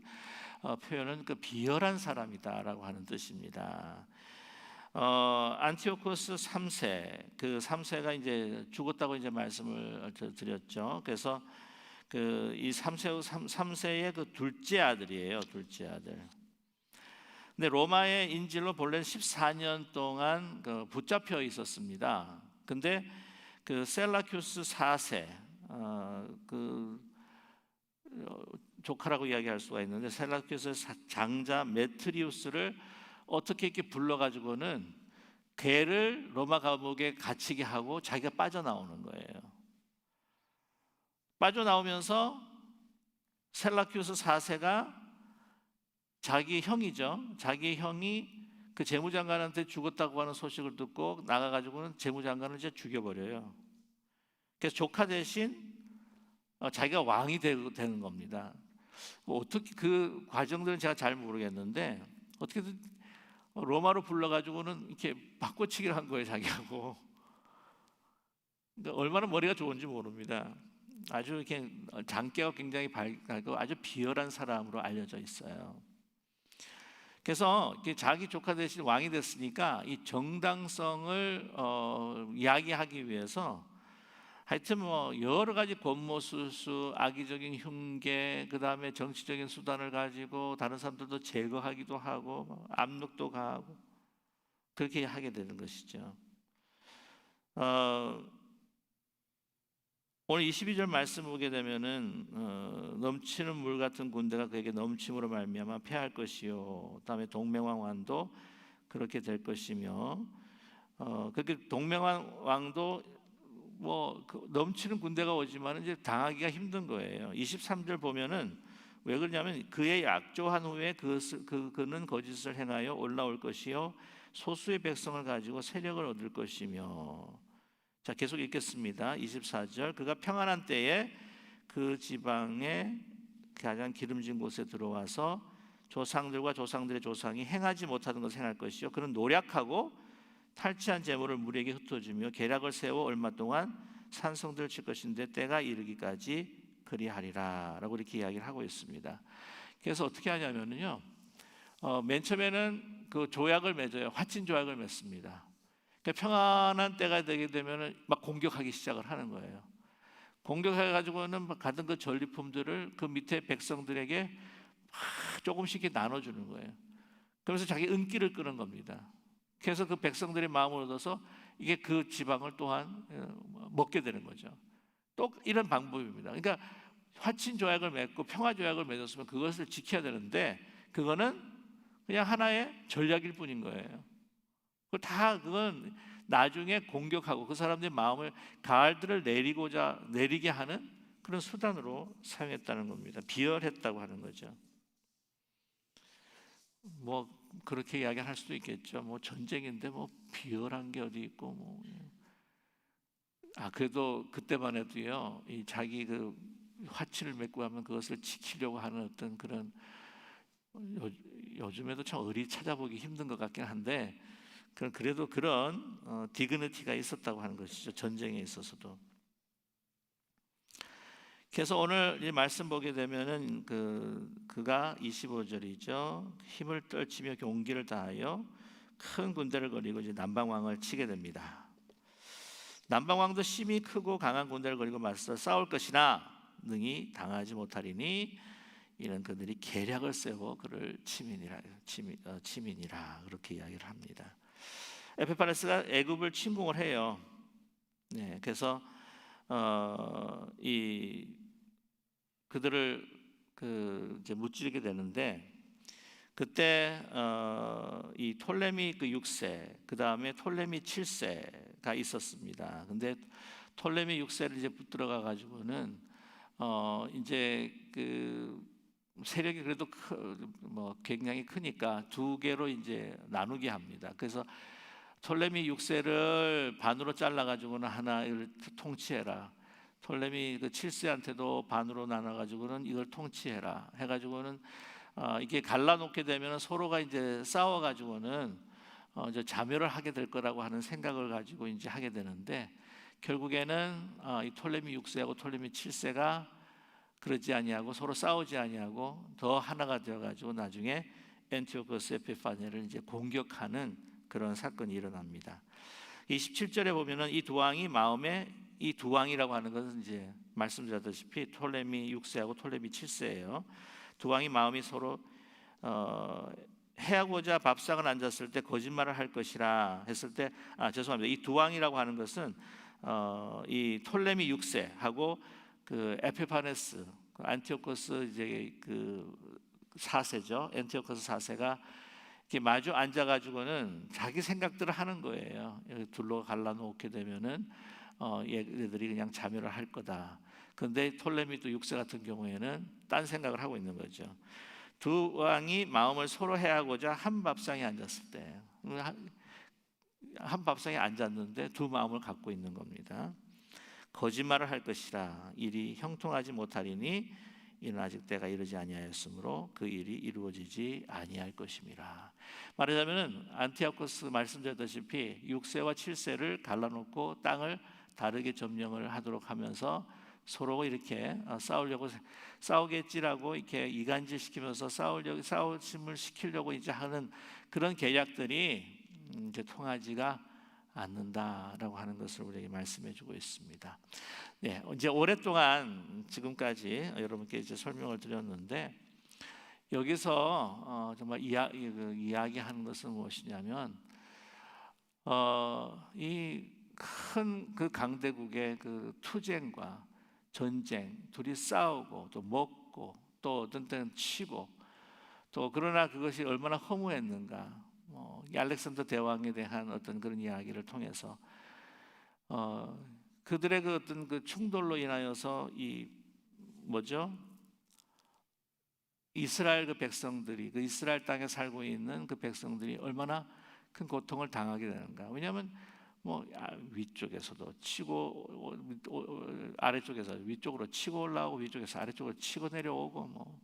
표현은 그 비열한 사람이다라고 하는 뜻입니다. 안티오코스 3세, 그 3세가 이제 죽었다고 이제 말씀을 드렸죠. 그래서 그 이 3세의 그 둘째 아들이에요, 둘째 아들. 근데 로마의 인질로 본래 14년 동안 그 붙잡혀 있었습니다. 근데 그 셀라큐스 4세, 조카라고 이야기할 수가 있는데 셀라큐스의 장자 메트리우스를 어떻게 이렇게 불러가지고는 걔를 로마 감옥에 갇히게 하고 자기가 빠져나오는 거예요. 빠져나오면서 셀라큐스 4세가 자기 형이죠. 자기 형이 그 재무장관한테 죽었다고 하는 소식을 듣고 나가가지고는 재무장관을 이제 죽여버려요. 그래서 조카 대신 자기가 왕이 되는 겁니다. 뭐 어떻게 그 과정들은 제가 잘 모르겠는데 어떻게든 로마로 불러가지고는 이렇게 바꿔치기를 한 거예요, 자기하고. 그러니까 얼마나 머리가 좋은지 모릅니다. 아주 이렇게 장기가 굉장히 밝고 아주 비열한 사람으로 알려져 있어요. 그래서 자기 조카 대신 왕이 됐으니까 이 정당성을 이야기하기 위해서 하여튼 뭐 여러 가지 권모술수, 악의적인 흉계, 그 다음에 정치적인 수단을 가지고 다른 사람들도 제거하기도 하고 압력도 가하고 그렇게 하게 되는 것이죠. 오늘 22절 말씀 보게 되면은 넘치는 물 같은 군대가 그에게 넘침으로 말미암아 패할 것이요, 그다음에 동맹왕 왕도 그렇게 될 것이며, 그렇게 동맹왕 왕도 뭐 넘치는 군대가 오지만 이제 당하기가 힘든 거예요. 23절 보면은 왜 그러냐면 그의 약조한 후에 그는 거짓을 행하여 올라올 것이요 소수의 백성을 가지고 세력을 얻을 것이며. 자, 계속 읽겠습니다. 24절 그가 평안한 때에 그 지방의 가장 기름진 곳에 들어와서 조상들과 조상들의 조상이 행하지 못하는 것을 행할 것이요 그는 노력하고 탈취한 재물을 무리에게 흩어주며 계략을 세워 얼마 동안 산성들을 칠 것인데 때가 이르기까지 그리하리라 라고 이렇게 이야기를 하고 있습니다. 그래서 어떻게 하냐면요, 맨 처음에는 그 조약을 맺어요. 화친 조약을 맺습니다. 그러니까 평안한 때가 되게 되면은 막 공격하기 시작을 하는 거예요. 공격해가지고는 가던 그 전리품들을 그 밑에 백성들에게 조금씩 나눠주는 거예요. 그러면서 자기 은기를 끄는 겁니다. 그래서 그 백성들의 마음을 얻어서 이게 그 지방을 또한 먹게 되는 거죠. 또 이런 방법입니다. 그러니까 화친 조약을 맺고 평화 조약을 맺었으면 그것을 지켜야 되는데 그거는 그냥 하나의 전략일 뿐인 거예요. 그건 나중에 공격하고 그 사람들의 마음을 가을들을 내리게 하는 그런 수단으로 사용했다는 겁니다. 비열했다고 하는 거죠. 뭐 그렇게 이야기할 수도 있겠죠. 뭐 전쟁인데 뭐 비열한 게 어디 있고 뭐. 그래도 그때만 해도요, 이 자기 그 화치를 맺고 하면 그것을 지키려고 하는 어떤 그런 요즘에도 참 의리 찾아보기 힘든 것 같긴 한데 그래도 그런 디그니티가 있었다고 하는 것이죠. 전쟁에 있어서도. 그래서 오늘 이 말씀 보게 되면은 그가 25절이죠. 힘을 떨치며 용기를 다하여 큰 군대를 거리고 이제 남방 왕을 치게 됩니다. 남방 왕도 심히 크고 강한 군대를 거리고 맞서 싸울 것이나 능히 당하지 못하리니 이는 그들이 계략을 세워 그를 치민이라 그렇게 이야기를 합니다. 에페파네스가 애굽을 침공을 해요. 네, 그래서 그들을 이제 무찌르게 되는데 그때 이 톨레미 6세, 그 다음에 톨레미 7세가 있었습니다. 근데 톨레미 6세를 이제 붙들어가 가지고는 이제 그 세력이 그래도 굉장히 크니까 두 개로 이제 나누게 합니다. 그래서 톨레미 6세를 반으로 잘라 가지고는 하나를 통치해라. 톨레미 그 7세한테도 반으로 나눠 가지고는 이걸 통치해라. 해 가지고는 이게 갈라놓게 되면 서로가 이제 싸워 가지고는 이제 자멸을 하게 될 거라고 하는 생각을 가지고 이제 하게 되는데 결국에는 이 톨레미 6세하고 톨레미 7세가 그러지 아니하고 서로 싸우지 아니하고 더 하나가 되어가지고 나중에 엔티오코스 에피파네를 이제 공격하는 그런 사건이 일어납니다. 이 17절에 보면은 이 두 왕이 마음에, 이 두 왕이라고 하는 것은 이제 말씀드렸다시피 톨레미 6세하고 톨레미 7세예요. 두 왕이 마음이 서로 해하고자 밥상을 앉았을 때 거짓말을 할 것이라 했을 때, 죄송합니다. 이 두 왕이라고 하는 것은 이 톨레미 6세하고 그 에피파네스, 그 안티오코스 이제 그 4세죠. 안티오코스 4세가 이렇게 마주 앉아가지고는 자기 생각들을 하는 거예요. 둘로 갈라놓게 되면은 얘들이 그냥 자멸을 할 거다. 그런데 톨레미도 6세 같은 경우에는 딴 생각을 하고 있는 거죠. 두 왕이 마음을 서로 해하고자 한 밥상에 앉았을 때, 한 밥상에 앉았는데 두 마음을 갖고 있는 겁니다. 거짓말을 할 것이라 일이 형통하지 못하리니 이는 아직 때가 이르지 아니하였으므로 그 일이 이루어지지 아니할 것임이라. 말하자면 안티오코스 말씀드렸다시피 6세와 7세를 갈라놓고 땅을 다르게 점령을 하도록 하면서 서로 이렇게 싸우겠지라고 이렇게 이간질시키면서 싸우심을 시키려고 이제 하는 그런 계략들이 이제 통하지가 않는다라고 하는 것을 우리에게 말씀해주고 있습니다. 네, 이제 오랫동안 지금까지 여러분께 이제 설명을 드렸는데 여기서 정말 이야기하는 것은 무엇이냐면 이 큰 그 강대국의 그 투쟁과 전쟁, 둘이 싸우고 또 먹고 또 어떤 때는 치고 또 그러나 그것이 얼마나 허무했는가. 이 알렉산더 대왕에 대한 어떤 그런 이야기를 통해서 그들의 그 어떤 그 충돌로 인하여서 이 뭐죠? 이스라엘 그 백성들이 그 이스라엘 땅에 살고 있는 그 백성들이 얼마나 큰 고통을 당하게 되는가. 왜냐하면 뭐 위쪽에서도 치고 아래쪽에서 위쪽으로 치고 올라오고 위쪽에서 아래쪽으로 치고 내려오고 뭐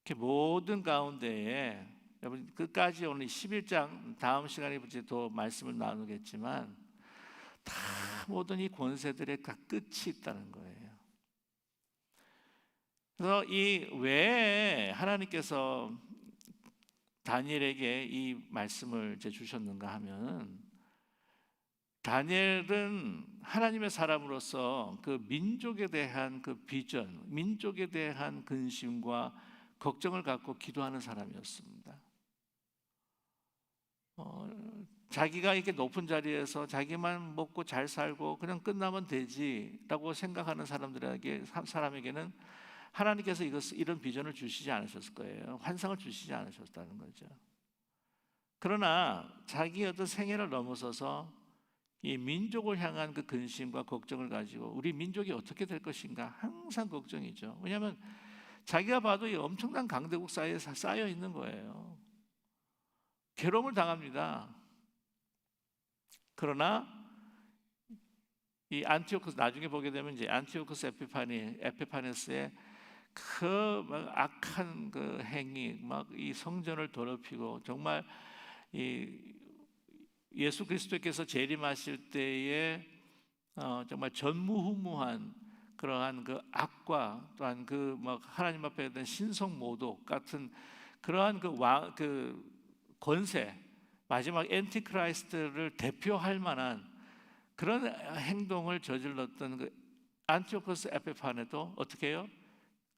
이렇게 모든 가운데에 여러분 끝까지 오늘 11장 다음 시간에 이제 더 말씀을 나누겠지만 다 모든 이 권세들의 다 끝이 있다는 거예요. 그래서 이 왜 하나님께서 다니엘에게 이 말씀을 이제 주셨는가 하면 다니엘은 하나님의 사람으로서 그 민족에 대한 그 비전, 민족에 대한 근심과 걱정을 갖고 기도하는 사람이었습니다. 자기가 이렇게 높은 자리에서 자기만 먹고 잘 살고 그냥 끝나면 되지라고 생각하는 사람에게는 하나님께서 이런 비전을 주시지 않으셨을 거예요. 환상을 주시지 않으셨다는 거죠. 그러나 자기 어떤 생애를 넘어서서 이 민족을 향한 그 근심과 걱정을 가지고 우리 민족이 어떻게 될 것인가 항상 걱정이죠. 왜냐하면 자기가 봐도 이 엄청난 강대국 사이에 쌓여 있는 거예요. 괴로움을 당합니다. 그러나 이 안티오코스 나중에 보게 되면 이제 안티오코스 에피파네스의 그 막 악한 그 행위, 막 이 성전을 더럽히고 정말 이 예수 그리스도께서 재림하실 때에 정말 전무후무한 그러한 그 악과 또한 그 막 하나님 앞에 대한 신성 모독 같은 그러한 그 권세, 마지막 엔티크라이스트를 대표할 만한 그런 행동을 저질렀던 그 안티오코스 에피파네도 어떻게 해요?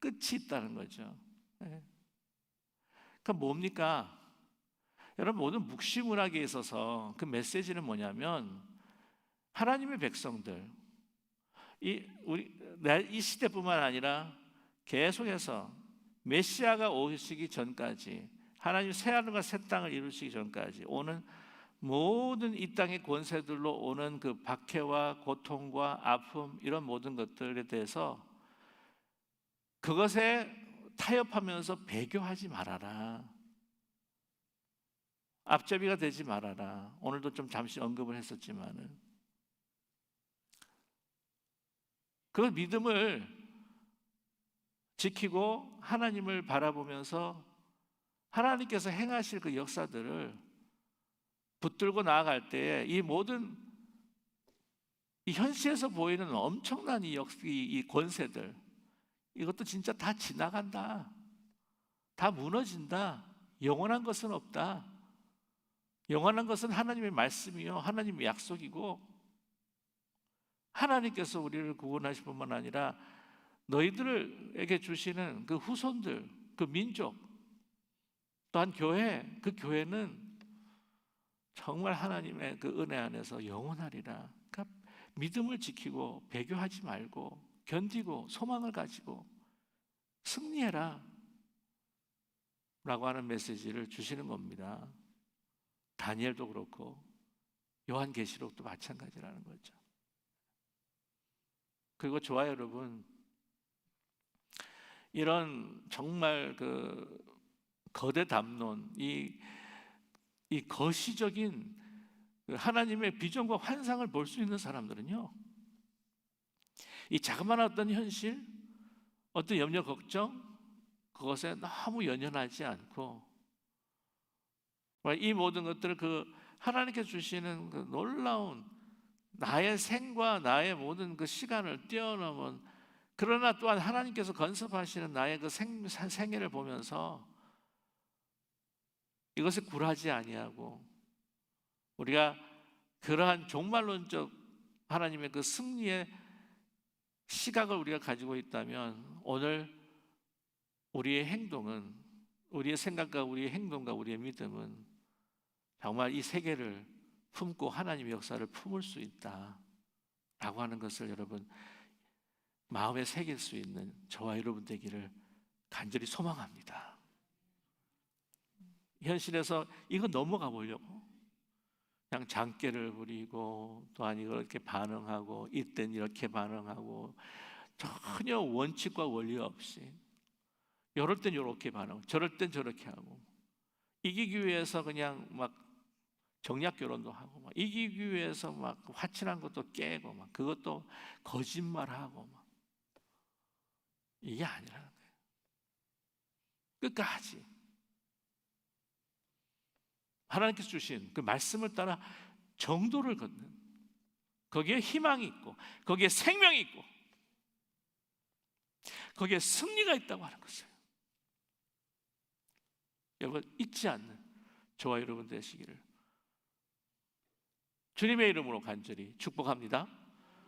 끝이 있다는 거죠. 그러니까 뭡니까? 여러분 모든 묵시문학에 있어서 그 메시지는 뭐냐면 하나님의 백성들 이 시대뿐만 아니라 계속해서 메시아가 오시기 전까지 하나님 새 하늘과 새 땅을 이루시기 전까지 오는 모든 이 땅의 권세들로 오는 그 박해와 고통과 아픔 이런 모든 것들에 대해서 그것에 타협하면서 배교하지 말아라. 앞잡이가 되지 말아라. 오늘도 좀 잠시 언급을 했었지만은 그 믿음을 지키고 하나님을 바라보면서 하나님께서 행하실 그 역사들을 붙들고 나아갈 때에 이 모든 이 현실에서 보이는 엄청난 이 권세들 이것도 진짜 다 지나간다. 다 무너진다. 영원한 것은 없다. 영원한 것은 하나님의 말씀이요, 하나님의 약속이고, 하나님께서 우리를 구원하실 뿐만 아니라 너희들에게 주시는 그 후손들, 그 민족, 또한 교회, 그 교회는 정말 하나님의 그 은혜 안에서 영원하리라. 그러니까 믿음을 지키고 배교하지 말고 견디고 소망을 가지고 승리해라 라고 하는 메시지를 주시는 겁니다. 다니엘도 그렇고 요한계시록도 마찬가지라는 거죠. 그리고 좋아요, 여러분. 이런 정말 그 거대 담론, 이 거시적인 하나님의 비전과 환상을 볼 수 있는 사람들은요, 이 자그마한 어떤 현실, 어떤 염려, 걱정, 그것에 너무 연연하지 않고 이 모든 것들을 그 하나님께 주시는 그 놀라운 나의 생과 나의 모든 그 시간을 뛰어넘은, 그러나 또한 하나님께서 건설하시는 나의 그 생애를 보면서 이것에 굴하지 아니하고, 우리가 그러한 종말론적 하나님의 그 승리의 시각을 우리가 가지고 있다면, 오늘 우리의 행동은, 우리의 생각과 우리의 행동과 우리의 믿음은 정말 이 세계를 품고 하나님의 역사를 품을 수 있다라고 하는 것을 여러분 마음에 새길 수 있는 저와 여러분 되기를 간절히 소망합니다. 현실에서 이거 넘어가 보려고 그냥 장깨를 부리고, 또한 이렇게 반응하고, 이땐 이렇게 반응하고, 전혀 원칙과 원리 없이 이럴 땐 이렇게 반응, 저럴 땐 저렇게 하고, 이기기 위해서 그냥 막 정략 결혼도 하고, 막 이기기 위해서 막 화친한 것도 깨고, 막 그것도 거짓말하고, 막 이게 아니라는 거예요. 끝까지 하나님께서 주신 그 말씀을 따라 정도를 걷는, 거기에 희망이 있고, 거기에 생명이 있고, 거기에 승리가 있다고 하는 것을 여러분 잊지 않는 저와 여러분 되시기를 주님의 이름으로 간절히 축복합니다.